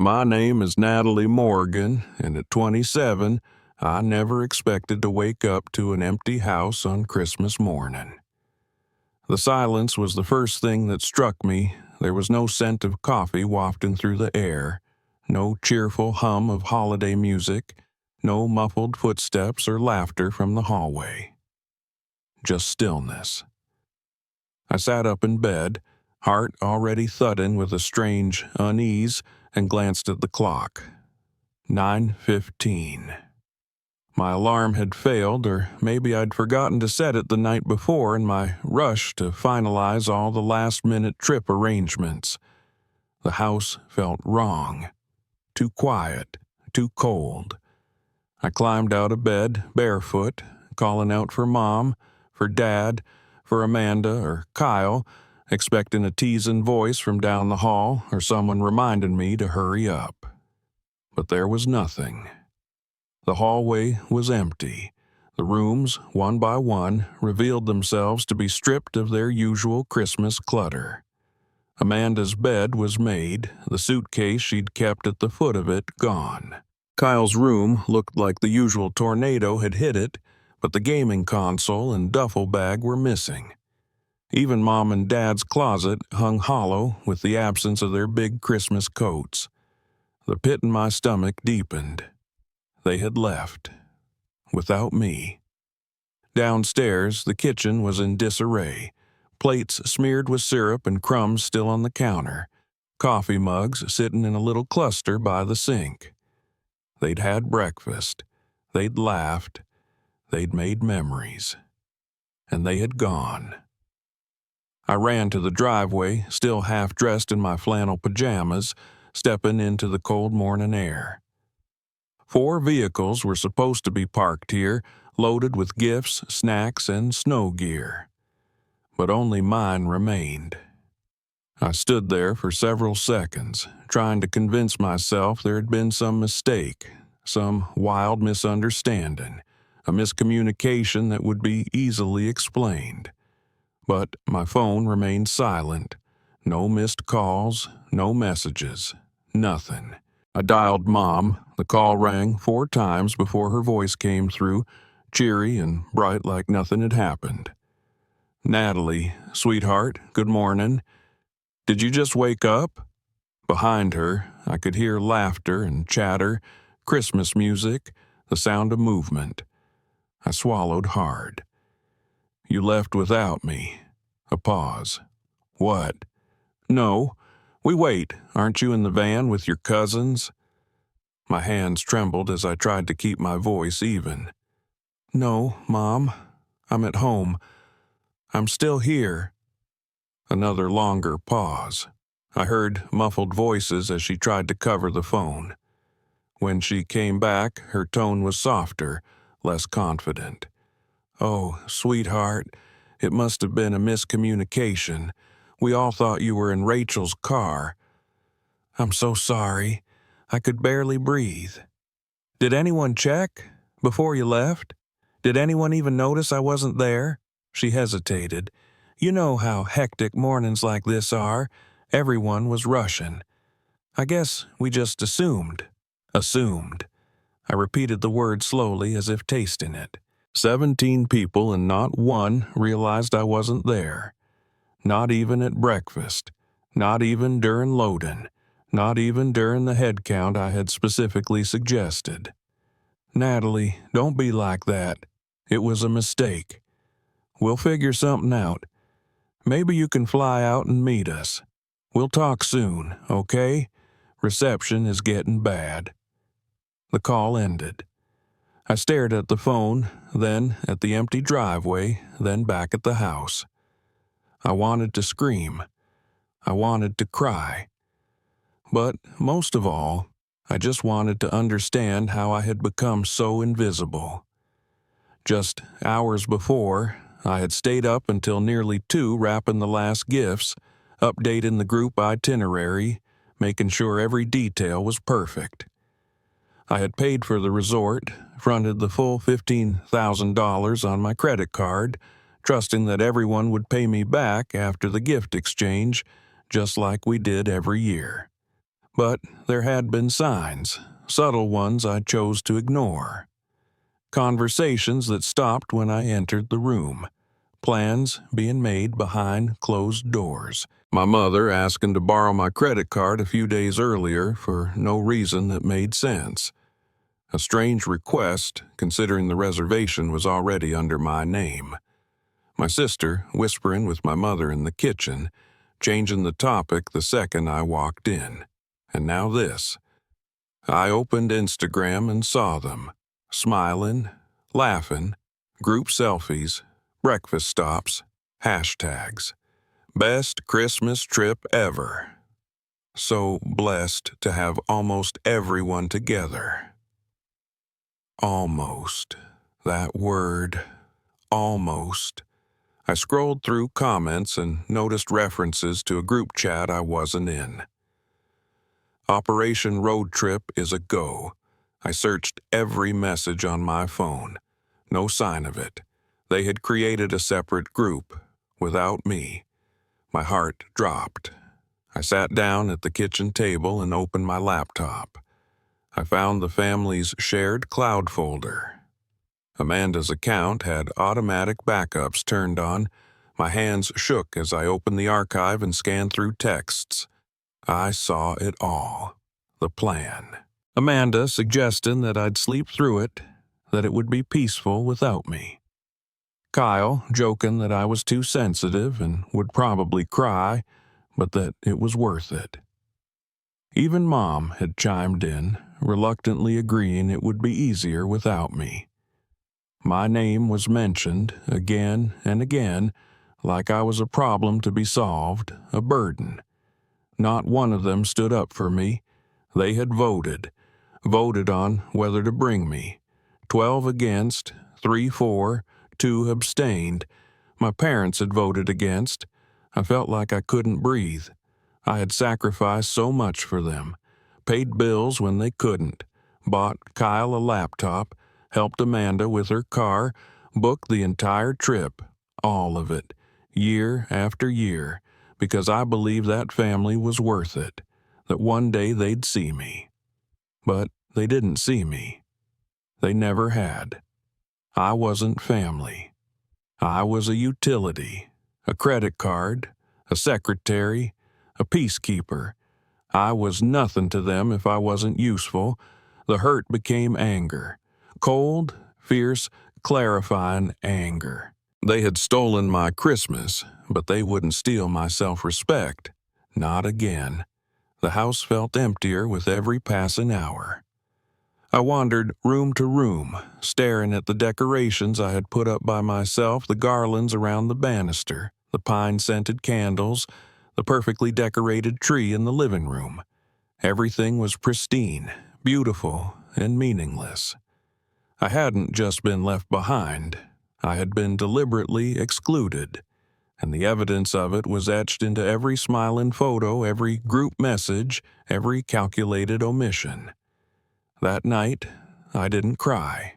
My name is Natalie Morgan, and at 27, I never expected to wake up to an empty house on Christmas morning. The silence was the first thing that struck me. There was no scent of coffee wafting through the air, no cheerful hum of holiday music, no muffled footsteps or laughter from the hallway. Just stillness. I sat up in bed, heart already thudding with a strange unease, and glanced at the clock. 9:15. My alarm had failed, or maybe I'd forgotten to set it the night before in my rush to finalize all the last-minute trip arrangements. The house felt wrong. Too quiet, too cold. I climbed out of bed, barefoot, calling out for Mom, for Dad, for Amanda or Kyle, expecting a teasing voice from down the hall or someone reminding me to hurry up. But there was nothing. The hallway was empty. The rooms, one by one, revealed themselves to be stripped of their usual Christmas clutter. Amanda's bed was made, the suitcase she'd kept at the foot of it gone. Kyle's room looked like the usual tornado had hit it, but the gaming console and duffel bag were missing. Even Mom and Dad's closet hung hollow with the absence of their big Christmas coats. The pit in my stomach deepened. They had left. Without me. Downstairs, the kitchen was in disarray. Plates smeared with syrup and crumbs still on the counter. Coffee mugs sitting in a little cluster by the sink. They'd had breakfast. They'd laughed. They'd made memories. And they had gone. I ran to the driveway, still half-dressed in my flannel pajamas, stepping into the cold morning air. 4 vehicles were supposed to be parked here, loaded with gifts, snacks, and snow gear. But only mine remained. I stood there for several seconds, trying to convince myself there had been some mistake, some wild misunderstanding, a miscommunication that would be easily explained. But my phone remained silent. No missed calls, no messages, nothing. I dialed Mom. The call rang 4 times before her voice came through, cheery and bright like nothing had happened. "Natalie, sweetheart, good morning. Did you just wake up?" Behind her, I could hear laughter and chatter, Christmas music, the sound of movement. I swallowed hard. "You left without me." A pause. "What?" "No. We wait. Aren't you in the van with your cousins?" My hands trembled as I tried to keep my voice even. "No, Mom. I'm at home. I'm still here." Another longer pause. I heard muffled voices as she tried to cover the phone. When she came back, her tone was softer, less confident. "Oh, sweetheart, it must have been a miscommunication. We all thought you were in Rachel's car. I'm so sorry. I could barely breathe. Did anyone check before you left? Did anyone even notice I wasn't there?" She hesitated. "You know how hectic mornings like this are. Everyone was rushing. I guess we just assumed." Assumed. I repeated the word slowly as if tasting it. 17 people and not one realized I wasn't there. Not even at breakfast. Not even during loading. Not even during the head count I had specifically suggested. "Natalie, don't be like that. It was a mistake. We'll figure something out. Maybe you can fly out and meet us. We'll talk soon, okay? Reception is getting bad." The call ended. I stared at the phone, then at the empty driveway, then back at the house. I wanted to scream. I wanted to cry. But most of all, I just wanted to understand how I had become so invisible. Just hours before, I had stayed up until nearly 2 wrapping the last gifts, updating the group itinerary, making sure every detail was perfect. I had paid for the resort, fronted the full $15,000 on my credit card, trusting that everyone would pay me back after the gift exchange, just like we did every year. But there had been signs, subtle ones I chose to ignore. Conversations that stopped when I entered the room. Plans being made behind closed doors. My mother asking to borrow my credit card a few days earlier for no reason that made sense. A strange request, considering the reservation was already under my name. My sister whispering with my mother in the kitchen, changing the topic the second I walked in. And now this. I opened Instagram and saw them, smiling, laughing, group selfies, breakfast stops, hashtags. Best Christmas trip ever. So blessed to have almost everyone together. Almost. That word. Almost. I scrolled through comments and noticed references to a group chat I wasn't in. Operation Road Trip is a go. I searched every message on my phone. No sign of it. They had created a separate group, without me. My heart dropped. I sat down at the kitchen table and opened my laptop. I found the family's shared cloud folder. Amanda's account had automatic backups turned on. My hands shook as I opened the archive and scanned through texts. I saw it all. The plan. Amanda suggesting that I'd sleep through it, that it would be peaceful without me. Kyle joking that I was too sensitive and would probably cry, but that it was worth it. Even Mom had chimed in, reluctantly agreeing it would be easier without me. My name was mentioned again and again, like I was a problem to be solved, a burden. Not one of them stood up for me. They had voted on whether to bring me. 12 against, 3 for, 2 abstained. My parents had voted against. I felt like I couldn't breathe. I had sacrificed so much for them, paid bills when they couldn't, bought Kyle a laptop, helped Amanda with her car, booked the entire trip, all of it, year after year, because I believed that family was worth it, that one day they'd see me. But they didn't see me. They never had. I wasn't family. I was a utility, a credit card, a secretary, a peacekeeper. I was nothing to them if I wasn't useful. The hurt became anger. Cold, fierce, clarifying anger. They had stolen my Christmas, but they wouldn't steal my self-respect. Not again. The house felt emptier with every passing hour. I wandered room to room, staring at the decorations I had put up by myself, the garlands around the banister, the pine-scented candles, the perfectly decorated tree in the living room. Everything was pristine, beautiful, and meaningless. I hadn't just been left behind. I had been deliberately excluded, and the evidence of it was etched into every smiling photo, every group message, every calculated omission. That night, I didn't cry.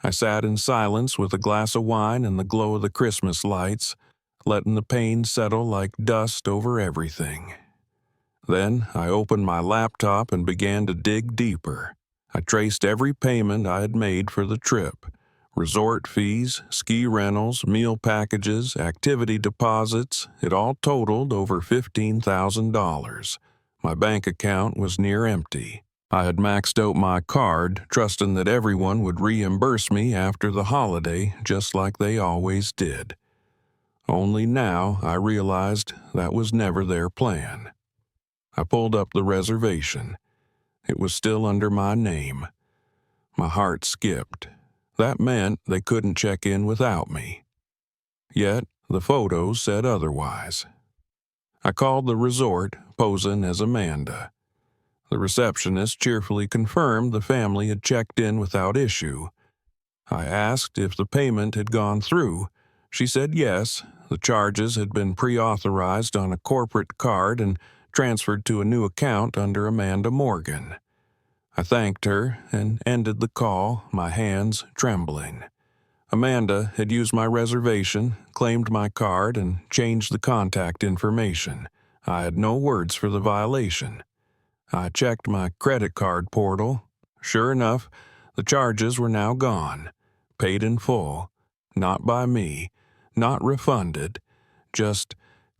I sat in silence with a glass of wine and the glow of the Christmas lights, letting the pain settle like dust over everything. Then I opened my laptop and began to dig deeper. I traced every payment I had made for the trip. Resort fees, ski rentals, meal packages, activity deposits, it all totaled over $15,000. My bank account was near empty. I had maxed out my card, trusting that everyone would reimburse me after the holiday, just like they always did. Only now I realized that was never their plan. I pulled up the reservation. It was still under my name. My heart skipped. That meant they couldn't check in without me. Yet the photos said otherwise. I called the resort, posing as Amanda. The receptionist cheerfully confirmed the family had checked in without issue. I asked if the payment had gone through. She said yes, the charges had been pre-authorized on a corporate card and transferred to a new account under Amanda Morgan. I thanked her and ended the call, my hands trembling. Amanda had used my reservation, claimed my card, and changed the contact information. I had no words for the violation. I checked my credit card portal. Sure enough, the charges were now gone, paid in full, not by me, not refunded, just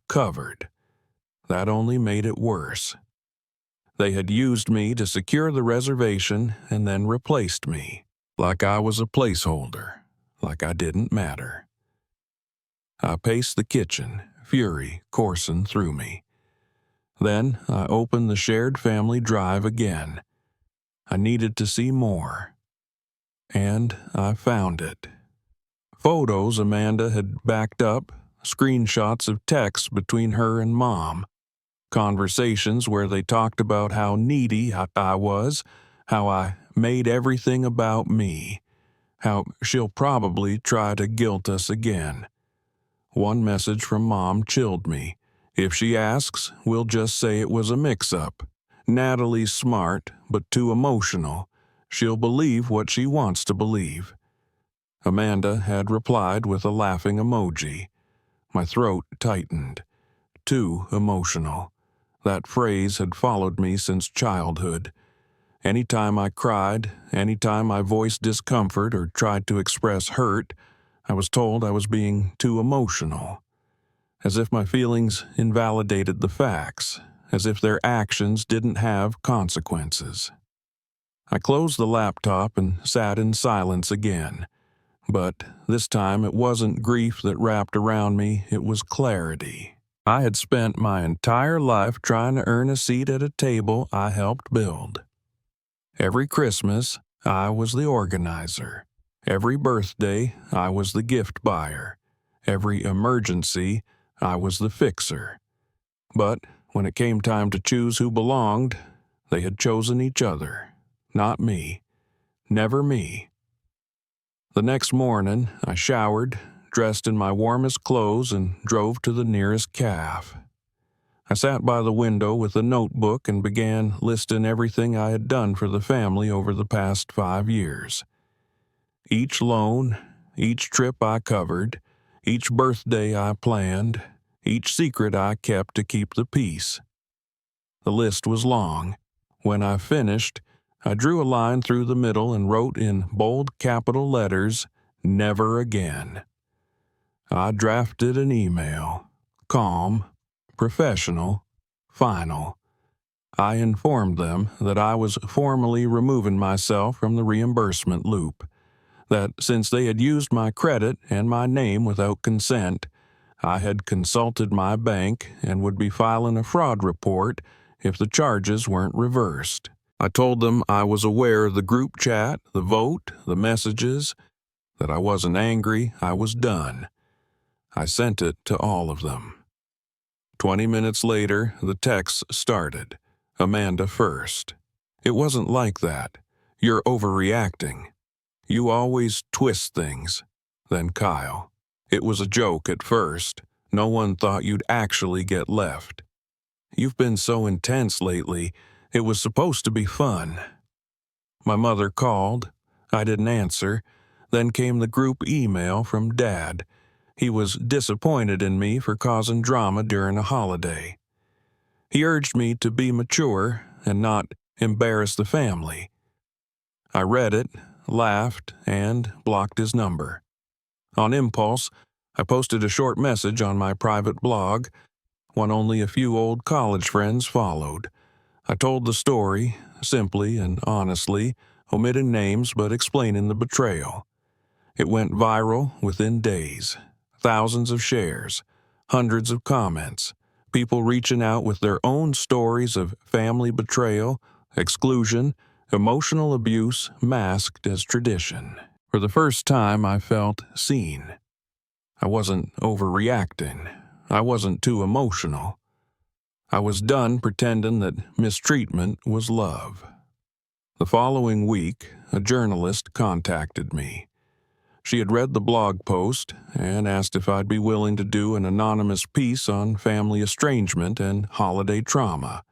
covered. That only made it worse. They had used me to secure the reservation and then replaced me, like I was a placeholder, like I didn't matter. I paced the kitchen, fury coursing through me. Then I opened the shared family drive again. I needed to see more. And I found it. Photos Amanda had backed up, screenshots of texts between her and Mom, conversations where they talked about how needy I was, how I made everything about me, how she'll probably try to guilt us again. One message from Mom chilled me. If she asks, we'll just say it was a mix-up. Natalie's smart, but too emotional. She'll believe what she wants to believe. Amanda had replied with a laughing emoji. My throat tightened. Too emotional. That phrase had followed me since childhood. Anytime I cried, anytime I voiced discomfort or tried to express hurt, I was told I was being too emotional. As if my feelings invalidated the facts, as if their actions didn't have consequences. I closed the laptop and sat in silence again. But this time it wasn't grief that wrapped around me, it was clarity. I had spent my entire life trying to earn a seat at a table I helped build. Every Christmas, I was the organizer. Every birthday, I was the gift buyer. Every emergency, I was the fixer. But when it came time to choose who belonged, they had chosen each other, not me. Never me. The next morning, I showered, dressed in my warmest clothes, and drove to the nearest caf. I sat by the window with a notebook and began listing everything I had done for the family over the past 5 years. Each loan, each trip I covered, each birthday I planned, each secret I kept to keep the peace. The list was long. When I finished, I drew a line through the middle and wrote in bold capital letters, "Never again." I drafted an email. Calm, professional, final. I informed them that I was formally removing myself from the reimbursement loop, that since they had used my credit and my name without consent, I had consulted my bank and would be filing a fraud report if the charges weren't reversed. I told them I was aware of the group chat, the vote, the messages, that I wasn't angry, I was done. I sent it to all of them. 20 minutes later, the texts started. Amanda first. It wasn't like that. You're overreacting. You always twist things. Then Kyle. It was a joke at first. No one thought you'd actually get left. You've been so intense lately. It was supposed to be fun. My mother called. I didn't answer. Then came the group email from Dad. He was disappointed in me for causing drama during a holiday. He urged me to be mature and not embarrass the family. I read it, laughed, and blocked his number. On impulse, I posted a short message on my private blog. One only a few old college friends followed. I told the story, simply and honestly, omitting names but explaining the betrayal. It went viral within days. Thousands of shares, hundreds of comments, people reaching out with their own stories of family betrayal, exclusion, emotional abuse masked as tradition. For the first time, I felt seen. I wasn't overreacting. I wasn't too emotional. I was done pretending that mistreatment was love. The following week, a journalist contacted me. She had read the blog post and asked if I'd be willing to do an anonymous piece on family estrangement and holiday trauma.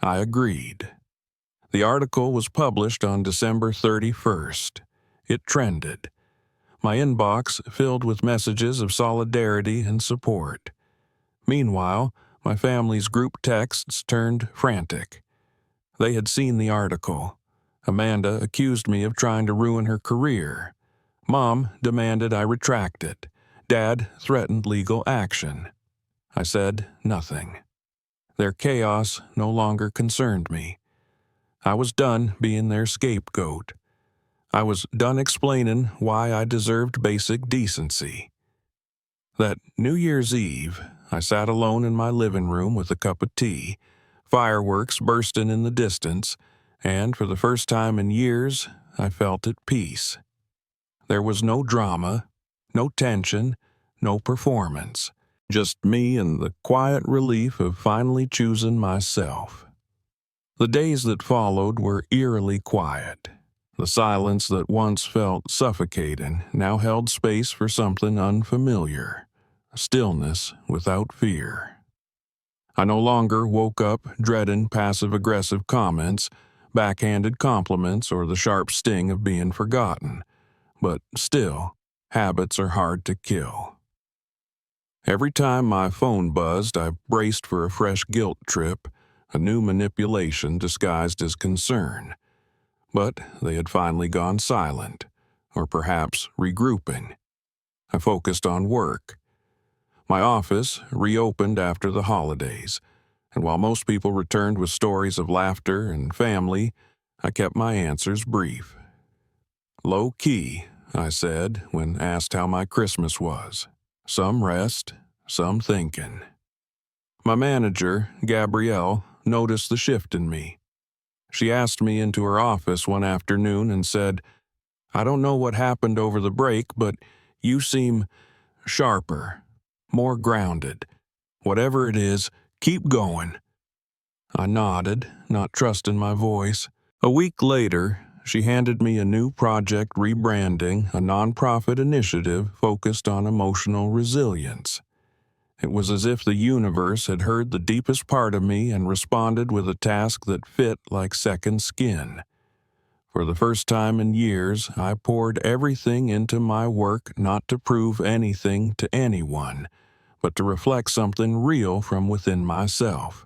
I agreed. The article was published on December 31st. It trended. My inbox filled with messages of solidarity and support. Meanwhile, my family's group texts turned frantic. They had seen the article. Amanda accused me of trying to ruin her career. Mom demanded I retract it. Dad threatened legal action. I said nothing. Their chaos no longer concerned me. I was done being their scapegoat. I was done explaining why I deserved basic decency. That New Year's Eve, I sat alone in my living room with a cup of tea, fireworks bursting in the distance, and for the first time in years, I felt at peace. There was no drama, no tension, no performance, just me and the quiet relief of finally choosing myself. The days that followed were eerily quiet. The silence that once felt suffocating now held space for something unfamiliar, stillness without fear. I no longer woke up dreading passive-aggressive comments, backhanded compliments, or the sharp sting of being forgotten. But still, habits are hard to kill. Every time my phone buzzed, I braced for a fresh guilt trip, a new manipulation disguised as concern. But they had finally gone silent, or perhaps regrouping. I focused on work. My office reopened after the holidays, and while most people returned with stories of laughter and family, I kept my answers brief. Low-key, I said when asked how my Christmas was. Some rest, some thinking. My manager, Gabrielle, noticed the shift in me. She asked me into her office one afternoon and said, "I don't know what happened over the break, but you seem sharper, more grounded. Whatever it is, keep going." I nodded, not trusting my voice. A week later, she handed me a new project rebranding a nonprofit initiative focused on emotional resilience. It was as if the universe had heard the deepest part of me and responded with a task that fit like second skin. For the first time in years, I poured everything into my work not to prove anything to anyone, but to reflect something real from within myself.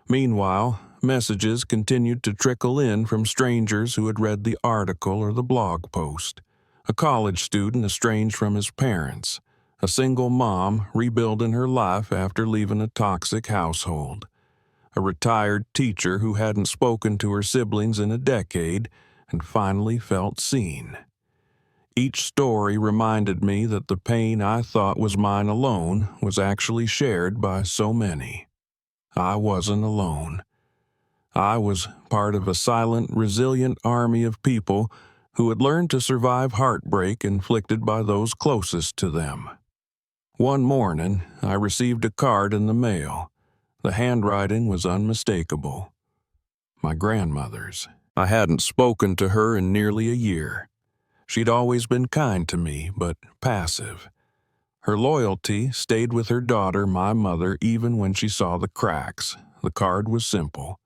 Meanwhile, messages continued to trickle in from strangers who had read the article or the blog post. A college student estranged from his parents. A single mom rebuilding her life after leaving a toxic household. A retired teacher who hadn't spoken to her siblings in a decade and finally felt seen. Each story reminded me that the pain I thought was mine alone was actually shared by so many. I wasn't alone. I was part of a silent, resilient army of people who had learned to survive heartbreak inflicted by those closest to them. One morning, I received a card in the mail. The handwriting was unmistakable. My grandmother's. I hadn't spoken to her in nearly a year. She'd always been kind to me, but passive. Her loyalty stayed with her daughter, my mother, even when she saw the cracks. The card was simple.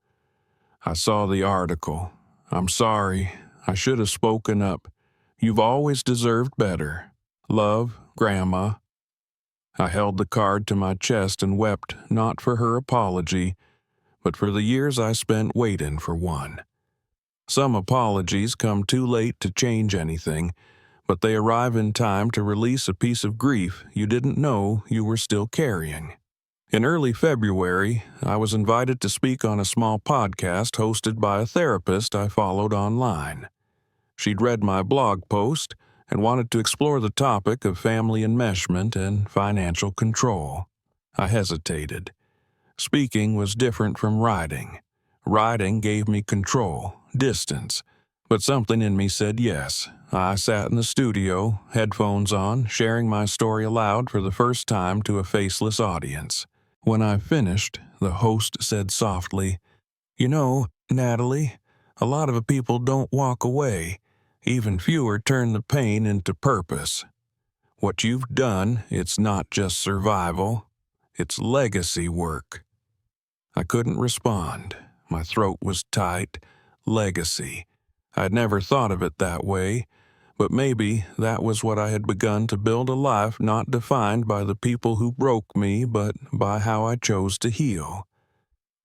I saw the article. "I'm sorry. I should have spoken up. You've always deserved better. Love, Grandma." I held the card to my chest and wept not for her apology, but for the years I spent waiting for one. Some apologies come too late to change anything, but they arrive in time to release a piece of grief you didn't know you were still carrying. In early February, I was invited to speak on a small podcast hosted by a therapist I followed online. She'd read my blog post and wanted to explore the topic of family enmeshment and financial control. I hesitated. Speaking was different from writing. Writing gave me control, distance, but something in me said yes. I sat in the studio, headphones on, sharing my story aloud for the first time to a faceless audience. When I finished, the host said softly, "You know, Natalie, a lot of people don't walk away. Even fewer turn the pain into purpose. What you've done, it's not just survival, it's legacy work." I couldn't respond. My throat was tight. Legacy. I'd never thought of it that way, but maybe that was what I had begun to build, a life not defined by the people who broke me, but by how I chose to heal.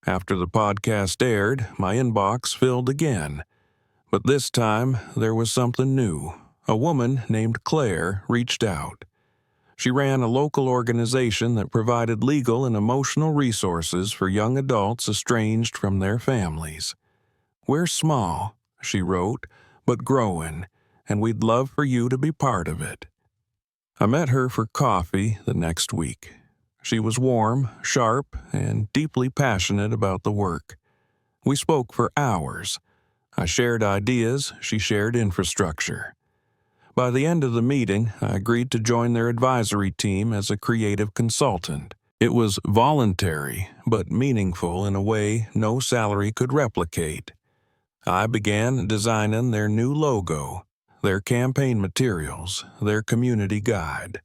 After the podcast aired, my inbox filled again. But this time, there was something new. A woman named Claire reached out. She ran a local organization that provided legal and emotional resources for young adults estranged from their families. "We're small," she wrote, "but growing, and we'd love for you to be part of it." I met her for coffee the next week. She was warm, sharp, and deeply passionate about the work. We spoke for hours. I shared ideas, she shared infrastructure. By the end of the meeting, I agreed to join their advisory team as a creative consultant. It was voluntary, but meaningful in a way no salary could replicate. I began designing their new logo, their campaign materials, their community guide.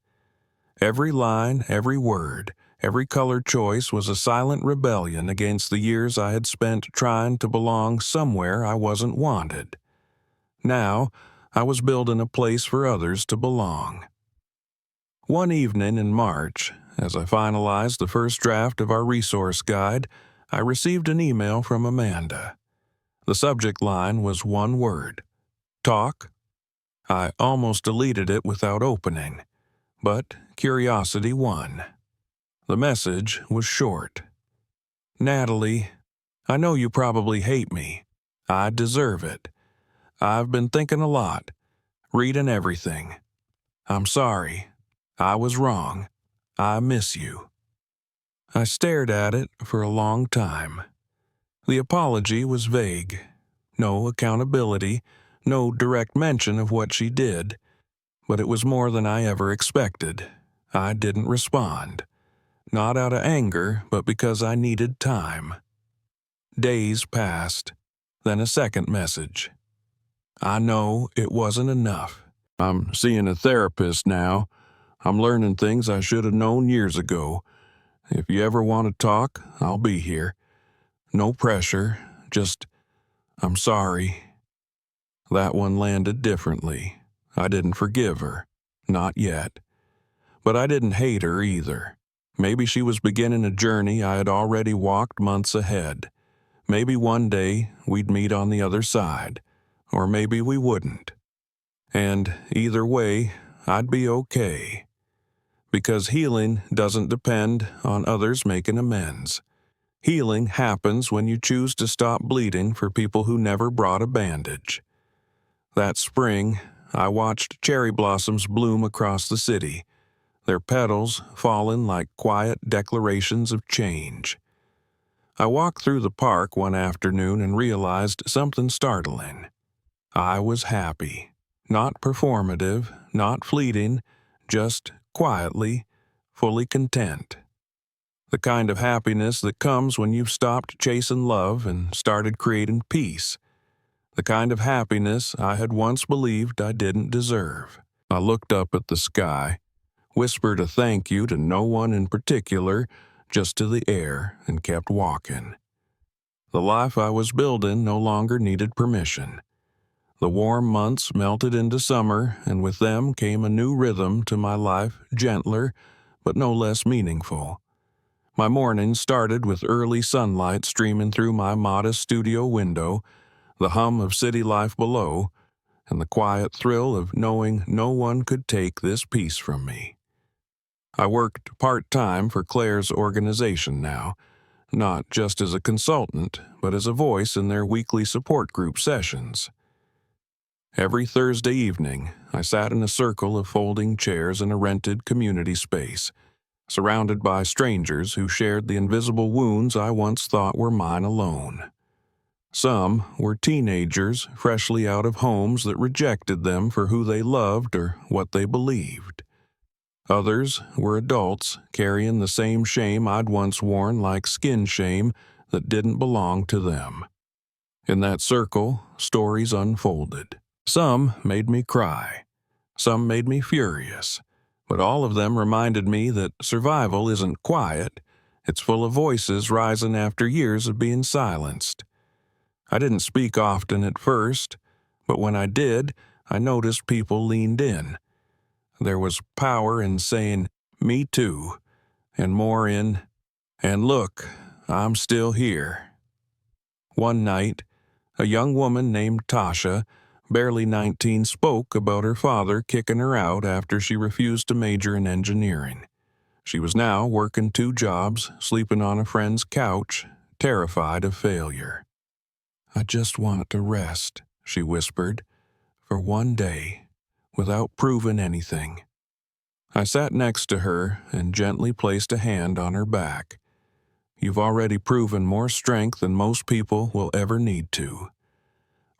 Every line, every word, every color choice was a silent rebellion against the years I had spent trying to belong somewhere I wasn't wanted. Now, I was building a place for others to belong. One evening in March, as I finalized the first draft of our resource guide, I received an email from Amanda. The subject line was one word: talk. I almost deleted it without opening, but curiosity won. The message was short. "Natalie, I know you probably hate me. I deserve it. I've been thinking a lot, reading everything. I'm sorry. I was wrong. I miss you." I stared at it for a long time. The apology was vague. No accountability, no direct mention of what she did, but it was more than I ever expected. I didn't respond. Not out of anger, but because I needed time. Days passed, then a second message. "I know it wasn't enough. I'm seeing a therapist now. I'm learning things I should have known years ago. If you ever want to talk, I'll be here. No pressure, just, I'm sorry." That one landed differently. I didn't forgive her. Not yet. But I didn't hate her either. Maybe she was beginning a journey I had already walked months ahead. Maybe one day we'd meet on the other side. Or maybe we wouldn't. And either way, I'd be okay. Because healing doesn't depend on others making amends. Healing happens when you choose to stop bleeding for people who never brought a bandage. That spring, I watched cherry blossoms bloom across the city, their petals falling like quiet declarations of change. I walked through the park one afternoon and realized something startling. I was happy. Not performative, not fleeting, just quietly, fully content. The kind of happiness that comes when you've stopped chasing love and started creating peace. The kind of happiness I had once believed I didn't deserve. I looked up at the sky, whispered a thank you to no one in particular, just to the air, and kept walking. The life I was building no longer needed permission. The warm months melted into summer, and with them came a new rhythm to my life, gentler, but no less meaningful. My mornings started with early sunlight streaming through my modest studio window, the hum of city life below, and the quiet thrill of knowing no one could take this peace from me. I worked part-time for Claire's organization now, not just as a consultant, but as a voice in their weekly support group sessions. Every Thursday evening, I sat in a circle of folding chairs in a rented community space, surrounded by strangers who shared the invisible wounds I once thought were mine alone. Some were teenagers freshly out of homes that rejected them for who they loved or what they believed. Others were adults carrying the same shame I'd once worn like skin shame that didn't belong to them. In that circle, stories unfolded. Some made me cry. Some made me furious. But all of them reminded me that survival isn't quiet. It's full of voices rising after years of being silenced. I didn't speak often at first, but when I did, I noticed people leaned in. There was power in saying, "Me too," and more in, "And look, I'm still here. One night, a young woman named Tasha, barely 19, spoke about her father kicking her out after she refused to major in engineering. She was now working 2 jobs, sleeping on a friend's couch, terrified of failure. "I just want to rest," she whispered, "for one day, without proving anything." I sat next to her and gently placed a hand on her back. "You've already proven more strength than most people will ever need to.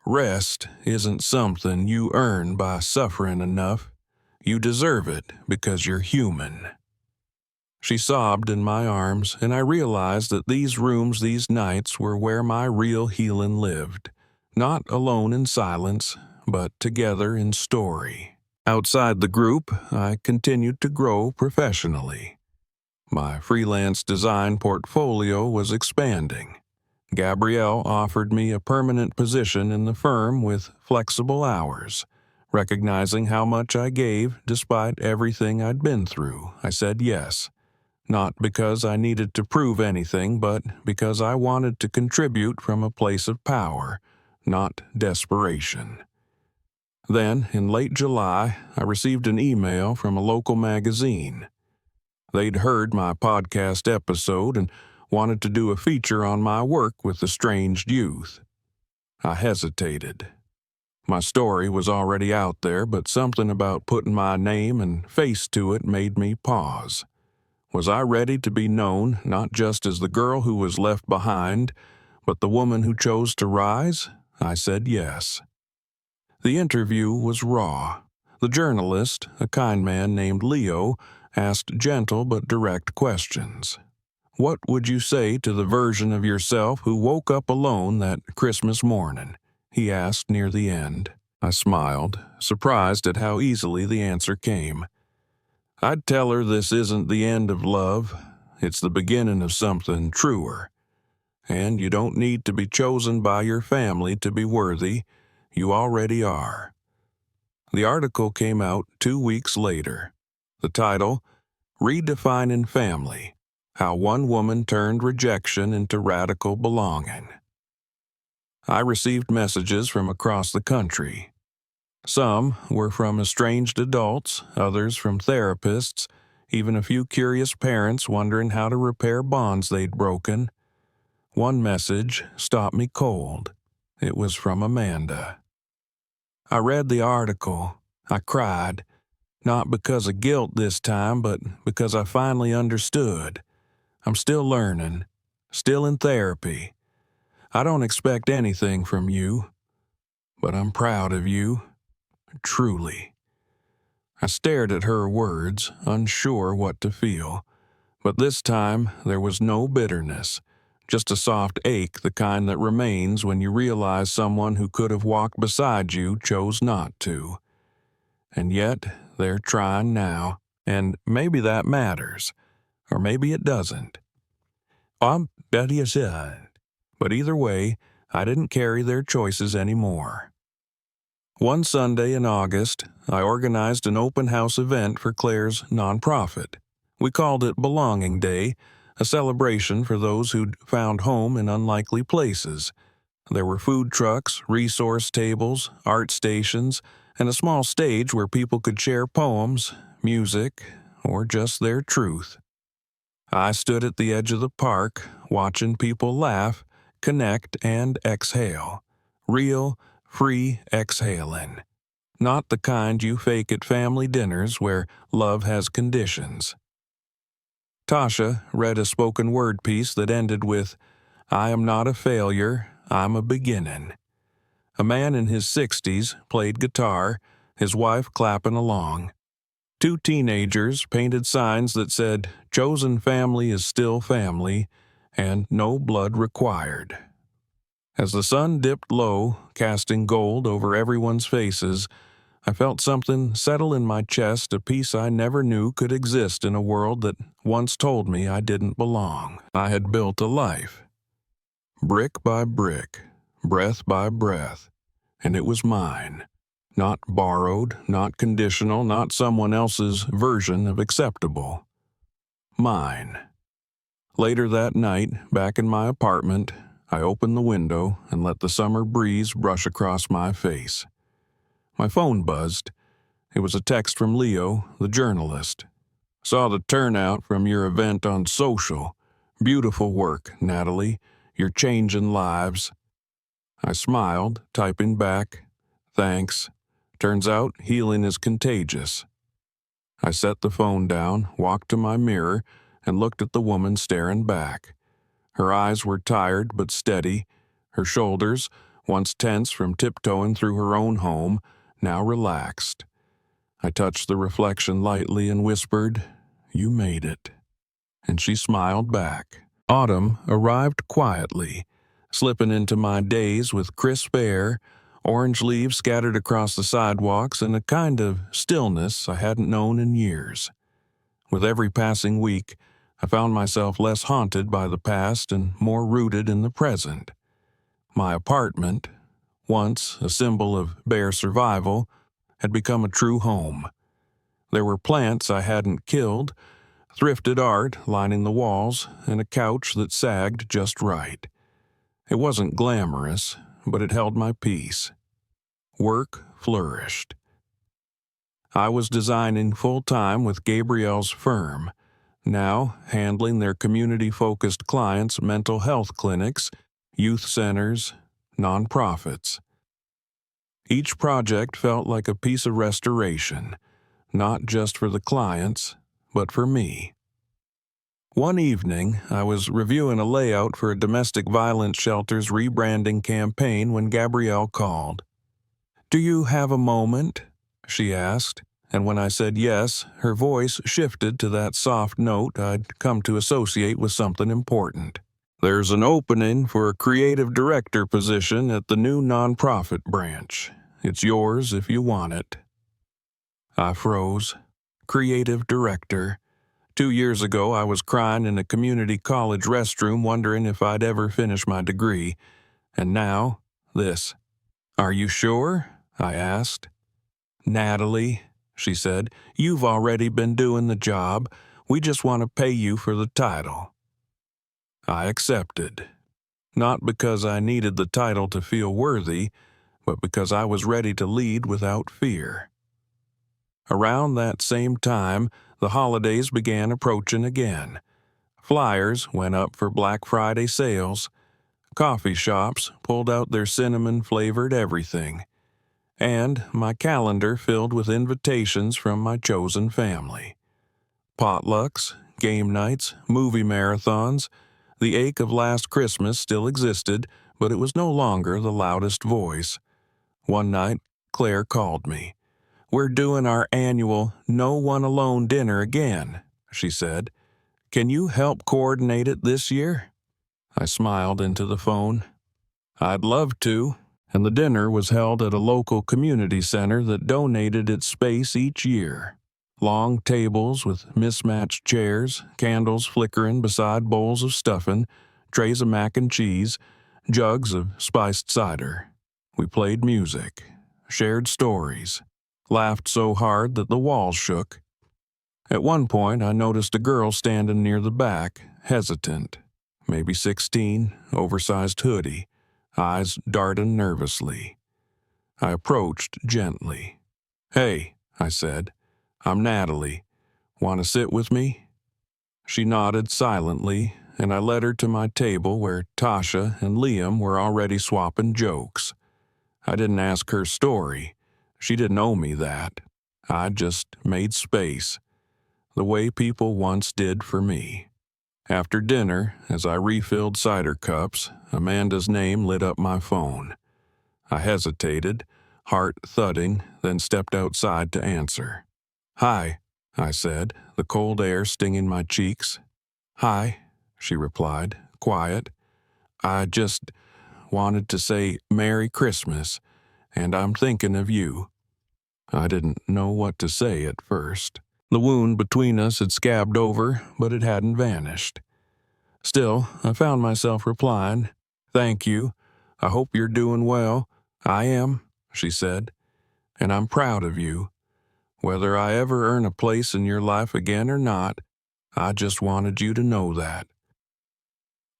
Rest isn't something you earn by suffering enough. You deserve it because you're human." She sobbed in my arms, and I realized that these rooms, these nights, were where my real healing lived. Not alone in silence, but together in story. Outside the group, I continued to grow professionally. My freelance design portfolio was expanding. Gabrielle offered me a permanent position in the firm with flexible hours. Recognizing how much I gave despite everything I'd been through, I said yes. Not because I needed to prove anything, but because I wanted to contribute from a place of power, not desperation. Then, in late July, I received an email from a local magazine. They'd heard my podcast episode and wanted to do a feature on my work with estranged youth. I hesitated. My story was already out there, but something about putting my name and face to it made me pause. Was I ready to be known not just as the girl who was left behind, but the woman who chose to rise? I said yes. The interview was raw. The journalist, a kind man named Leo, asked gentle but direct questions. "What would you say to the version of yourself who woke up alone that Christmas morning?" he asked near the end. I smiled, surprised at how easily the answer came. "I'd tell her this isn't the end of love. It's the beginning of something truer. And you don't need to be chosen by your family to be worthy. You already are." The article came out 2 weeks later. The title, "Redefining Family: How One Woman Turned Rejection into Radical Belonging." I received messages from across the country. Some were from estranged adults, others from therapists, even a few curious parents wondering how to repair bonds they'd broken. One message stopped me cold. It was from Amanda. I read the article. I cried, not because of guilt this time, but because I finally understood. I'm still learning, still in therapy. I don't expect anything from you, but I'm proud of you. Truly. I stared at her words, unsure what to feel. But this time, there was no bitterness, just a soft ache, the kind that remains when you realize someone who could have walked beside you chose not to. And yet, they're trying now, and maybe that matters, or maybe it doesn't. I'm bet you said. But either way, I didn't carry their choices anymore. One Sunday in August, I organized an open house event for Claire's nonprofit. We called it Belonging Day, a celebration for those who'd found home in unlikely places. There were food trucks, resource tables, art stations, and a small stage where people could share poems, music, or just their truth. I stood at the edge of the park, watching people laugh, connect, and exhale. Real, free exhaling. Not the kind you fake at family dinners where love has conditions. Tasha read a spoken word piece that ended with, "I am not a failure, I'm a beginning." A man in his 60s played guitar, his wife clapping along. 2 teenagers painted signs that said, "Chosen family is still family," and "No blood required." As the sun dipped low, casting gold over everyone's faces, I felt something settle in my chest, a peace I never knew could exist in a world that once told me I didn't belong. I had built a life, brick by brick, breath by breath, and it was mine. Not borrowed, not conditional, not someone else's version of acceptable. Mine. Later that night, back in my apartment, I opened the window and let the summer breeze brush across my face. My phone buzzed. It was a text from Leo, the journalist. Saw the turnout from your event on social. Beautiful work, Natalie. You're changing lives. I smiled, typing back, thanks. Turns out healing is contagious. I set the phone down, walked to my mirror, and looked at the woman staring back. Her eyes were tired but steady. Her shoulders, once tense from tiptoeing through her own home, now relaxed. I touched the reflection lightly and whispered, "You made it." And she smiled back. Autumn arrived quietly, slipping into my days with crisp air, orange leaves scattered across the sidewalks, and a kind of stillness I hadn't known in years. With every passing week, I found myself less haunted by the past and more rooted in the present. My apartment, once a symbol of bare survival, had become a true home. There were plants I hadn't killed, thrifted art lining the walls, and a couch that sagged just right. It wasn't glamorous, but it held my peace. Work flourished. I was designing full-time with Gabrielle's firm, now handling their community-focused clients' mental health clinics, youth centers, nonprofits. Each project felt like a piece of restoration, not just for the clients, but for me. One evening, I was reviewing a layout for a domestic violence shelter's rebranding campaign when Gabrielle called. "Do you have a moment?" she asked, and when I said yes, her voice shifted to that soft note I'd come to associate with something important. "There's an opening for a creative director position at the new nonprofit branch. It's yours if you want it." I froze. Creative director. 2 years ago, I was crying in a community college restroom wondering if I'd ever finish my degree. And now, this. "Are you sure?" I asked. "Natalie," she said, "you've already been doing the job. We just want to pay you for the title." I accepted. Not because I needed the title to feel worthy, but because I was ready to lead without fear. Around that same time, the holidays began approaching again. Flyers went up for Black Friday sales. Coffee shops pulled out their cinnamon-flavored everything. And my calendar filled with invitations from my chosen family. Potlucks, game nights, movie marathons. The ache of last Christmas still existed, but it was no longer the loudest voice. One night, Claire called me. "We're doing our annual No One Alone dinner again," she said. "Can you help coordinate it this year?" I smiled into the phone. "I'd love to," and the dinner was held at a local community center that donated its space each year. Long tables with mismatched chairs, candles flickering beside bowls of stuffing, trays of mac and cheese, jugs of spiced cider. We played music, shared stories, laughed so hard that the walls shook. At one point, I noticed a girl standing near the back, hesitant, maybe 16, oversized hoodie, eyes darting nervously. I approached gently. "Hey," I said, "I'm Natalie. Want to sit with me?" She nodded silently, and I led her to my table where Tasha and Liam were already swapping jokes. I didn't ask her story. She didn't owe me that. I just made space, the way people once did for me. After dinner, as I refilled cider cups, Amanda's name lit up my phone. I hesitated, heart thudding, then stepped outside to answer. "Hi," I said, the cold air stinging my cheeks. "Hi," she replied, quiet. "I just wanted to say Merry Christmas, and I'm thinking of you." I didn't know what to say at first. The wound between us had scabbed over, but it hadn't vanished. Still, I found myself replying, "Thank you. I hope you're doing well." "I am," she said, "and I'm proud of you. Whether I ever earn a place in your life again or not, I just wanted you to know that."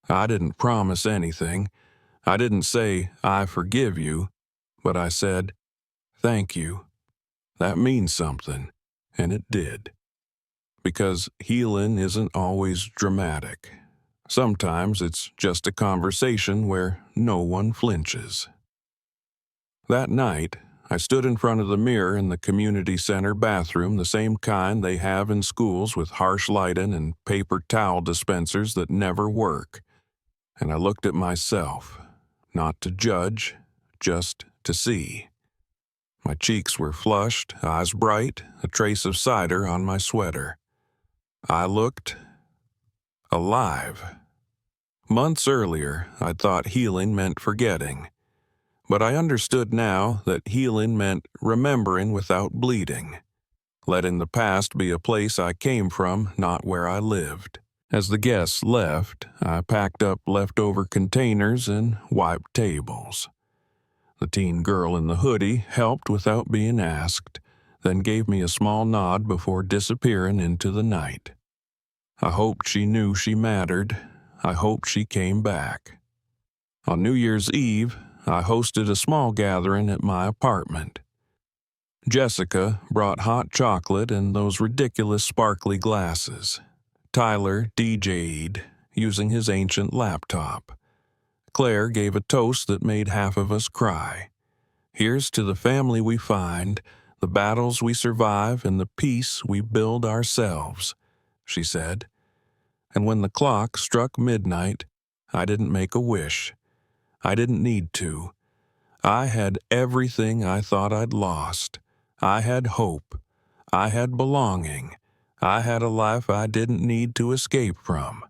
I didn't promise anything. I didn't say, I forgive you, but I said, thank you. That means something, and it did. Because healing isn't always dramatic. Sometimes it's just a conversation where no one flinches. That night, I stood in front of the mirror in the community center bathroom, the same kind they have in schools with harsh lighting and paper towel dispensers that never work. And I looked at myself, not to judge, just to see. My cheeks were flushed, eyes bright, a trace of cider on my sweater. I looked alive. Months earlier, I'd thought healing meant forgetting. But I understood now that healing meant remembering without bleeding, letting the past be a place I came from, not where I lived. As the guests left, I packed up leftover containers and wiped tables. The teen girl in the hoodie helped without being asked, then gave me a small nod before disappearing into the night. I hoped she knew she mattered. I hoped she came back. On New Year's Eve, I hosted a small gathering at my apartment. Jessica brought hot chocolate and those ridiculous sparkly glasses. Tyler DJ'd using his ancient laptop. Claire gave a toast that made half of us cry. Here's to the family we find, the battles we survive, and the peace we build ourselves, she said. And when the clock struck midnight, I didn't make a wish. I didn't need to. I had everything I thought I'd lost. I had hope. I had belonging. I had a life I didn't need to escape from.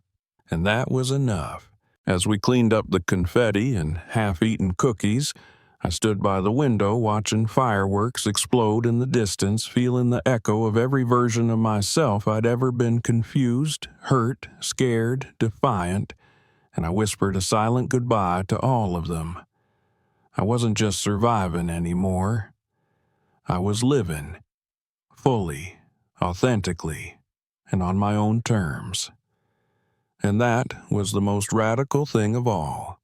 And that was enough. As we cleaned up the confetti and half-eaten cookies, I stood by the window watching fireworks explode in the distance, feeling the echo of every version of myself I'd ever been: confused, hurt, scared, defiant, and I whispered a silent goodbye to all of them. I wasn't just surviving anymore. I was living, fully, authentically, and on my own terms. And that was the most radical thing of all.